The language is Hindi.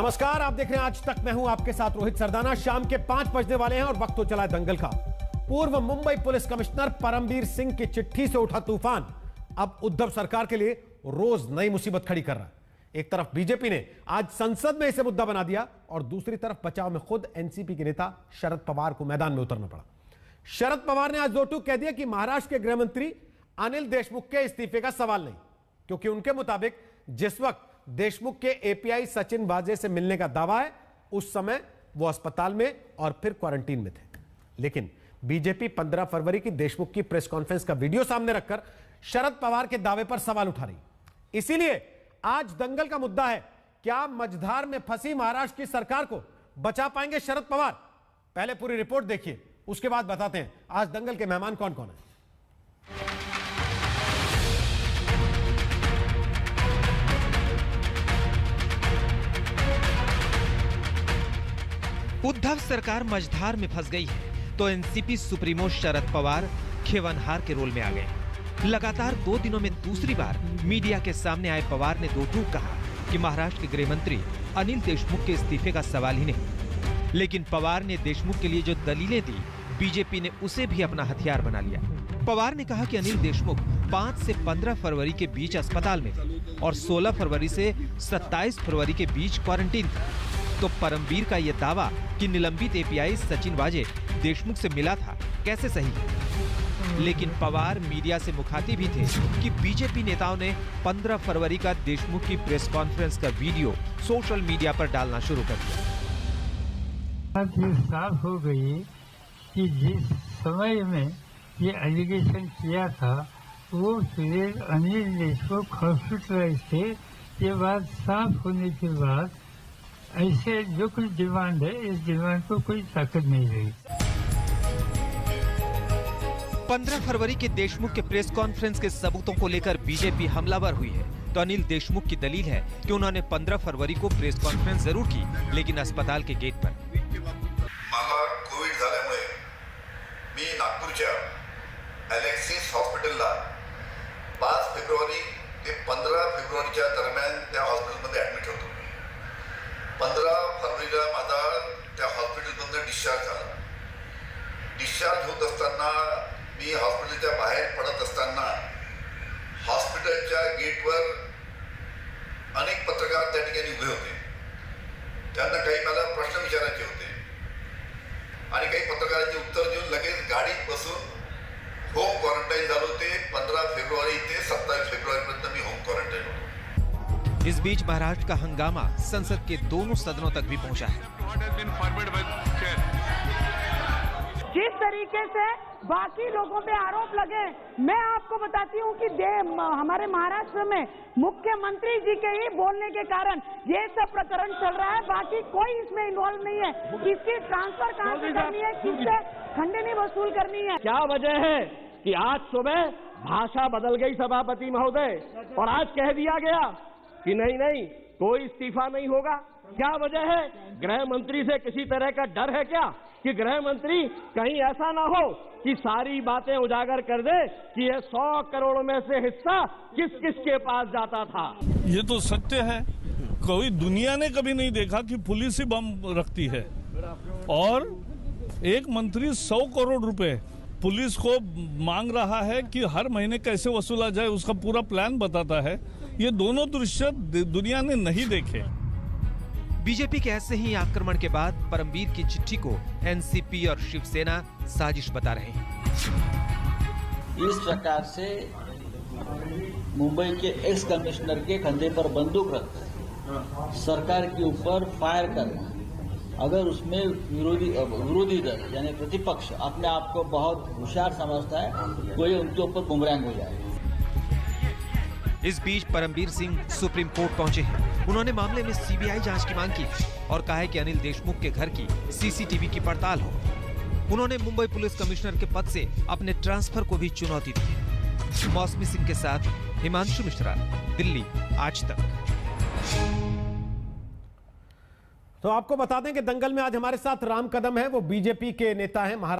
नमस्कार, आप देख रहे हैं आज तक। मैं हूं आपके साथ रोहित सरदाना। शाम के 5 बजने वाले हैं और वक्त हो चला है दंगल का। पूर्व मुंबई पुलिस कमिश्नर परमबीर सिंह की चिट्ठी से उठा तूफान अब उद्धव सरकार के लिए रोज नई मुसीबत खड़ी कर रहा है। एक तरफ बीजेपी ने आज संसद में इसे मुद्दा बना दिया और दूसरी तरफ बचाव में खुद एनसीपी के नेता शरद पवार को मैदान में उतरना पड़ा। शरद पवार ने आज दो टूक कह दिया कि महाराष्ट्र के गृह मंत्री अनिल देशमुख के इस्तीफे का सवाल नहीं, क्योंकि उनके मुताबिक जिस वक्त देशमुख के एपीआई सचिन वाजे से मिलने का दावा है उस समय वो अस्पताल में और फिर क्वारंटीन में थे। लेकिन बीजेपी 15 फरवरी की देशमुख की प्रेस कॉन्फ्रेंस का वीडियो सामने रखकर शरद पवार के दावे पर सवाल उठा रही। इसीलिए आज दंगल का मुद्दा है, क्या मझधार में फंसी महाराष्ट्र की सरकार को बचा पाएंगे शरद पवार? पहले पूरी रिपोर्ट देखिए, उसके बाद बताते हैं आज दंगल के मेहमान कौन कौन है। उद्धव सरकार मझधार में फंस गई है तो एनसीपी सुप्रीमो शरद पवार खेवनहार के रोल में आ गए। लगातार 2 दिनों में दूसरी बार मीडिया के सामने आए पवार ने दो टूक कहा कि महाराष्ट्र के गृह मंत्री अनिल देशमुख के इस्तीफे का सवाल ही नहीं। लेकिन पवार ने देशमुख के लिए जो दलीलें दी, बीजेपी ने उसे भी अपना हथियार बना लिया। पवार ने कहा कि अनिल देशमुख 5 से 15 फरवरी के बीच अस्पताल में और 16 फरवरी से 27 फरवरी के बीच क्वारंटीन था। तो परमबीर का यह दावा कि निलंबित एपीआई सचिन वाजे देशमुख से मिला था, कैसे सही है? लेकिन पवार मीडिया से मुखातिब भी थे कि बीजेपी नेताओं ने 15 फरवरी का देशमुख की प्रेस कॉन्फ्रेंस का वीडियो सोशल मीडिया पर डालना शुरू कर दिया। ये साफ हो गई कि जिस समय में ये एलिगेशन किया था वो फिर अनिल देशमुख हॉस्पिटलाइज थे। ये बात साफ होने के बाद ऐसे जो कुछ डिमांड है, इस डिमांड को कोई ताकत नहीं रही। 15 फरवरी के देशमुख के प्रेस कॉन्फ्रेंस के सबूतों को लेकर बीजेपी हमलावर हुई है। तो अनिल देशमुख की दलील है कि उन्होंने 15 फरवरी को प्रेस कॉन्फ्रेंस जरूर की, लेकिन अस्पताल के गेट पर। मला कोविड झाल्यामुळे मी नागपूरच्या अलेक्सिस हॉस्पिटलला 5 फेब्रुवारी ते 15 फेब्रुवारीच्या दरम्यान त्या हॉस्पिटलमध्ये ऍडमिट होतो। 15 फरवरीला माझा त्या हॉस्पिटलमधून डिस्चार्ज झाला। डिस्चार्ज होत असताना मी हॉस्पिटलच्या बाहेर पडत असताना हॉस्पिटलच्या गेटवर अनेक पत्रकार त्या ठिकाणी उभे होते। त्यांना काही मला प्रश्न विचारायचे होते आणि काही पत्रकारांची उत्तर देऊन लगेच गाडीत बसून होम क्वारंटाईन झालो। ते 15 फेब्रुवारी ते 27 फेब्रुवारीपर्यंत मी होम क्वारंटाईन होतो। इस बीच महाराष्ट्र का हंगामा संसद के दोनों सदनों तक भी पहुंचा है। जिस तरीके से बाकी लोगों पे आरोप लगे, मैं आपको बताती हूँ कि हमारे महाराष्ट्र में मुख्यमंत्री जी के ही बोलने के कारण ये सब प्रकरण चल रहा है। बाकी कोई इसमें इन्वॉल्व नहीं है। किसकी ट्रांसफर कहाँ से करनी है, किससे खंडनी वसूल करनी है, क्या वजह है कि आज सुबह भाषा बदल गई सभापति महोदय और आज कह दिया गया कि नहीं कोई इस्तीफा नहीं होगा? क्या वजह है? गृह मंत्री से किसी तरह का डर है क्या कि गृह मंत्री कहीं ऐसा ना हो कि सारी बातें उजागर कर दे कि ये 100 करोड़ में से हिस्सा किस किस के पास जाता था? ये तो सत्य है। कोई दुनिया ने कभी नहीं देखा कि पुलिस ही बम रखती है और एक मंत्री 100 करोड़ रुपए पुलिस को मांग रहा है कि हर महीने कैसे वसूला जाए, उसका पूरा प्लान बताता है। ये दोनों दृश्य दुनिया ने नहीं देखे। बीजेपी के ऐसे ही आक्रमण के बाद परमबीर की चिट्ठी को एनसीपी और शिवसेना साजिश बता रहे हैं। इस प्रकार से मुंबई के एक्स कमिश्नर के कंधे पर बंदूक रखकर सरकार के ऊपर फायर करना, अगर उसमें विरोधी दल यानी प्रतिपक्ष अपने आप को बहुत होशियार समझता है, कोई उनके ऊपर बुमरैंग हो जाए। इस बीच परमबीर सिंह सुप्रीम कोर्ट पहुंचे हैं। उन्होंने मामले में सीबीआई जांच की मांग की और कहा है कि अनिल देशमुख के घर की सीसीटीवी की पड़ताल हो। उन्होंने मुंबई पुलिस कमिश्नर के पद से अपने ट्रांसफर को भी चुनौती दी है। मौसमी सिंह के साथ हिमांशु मिश्रा, दिल्ली, आज तक। तो आपको बता दें कि दंगल में आज हमारे साथ राम कदम है, वो बीजेपी के नेता हैं।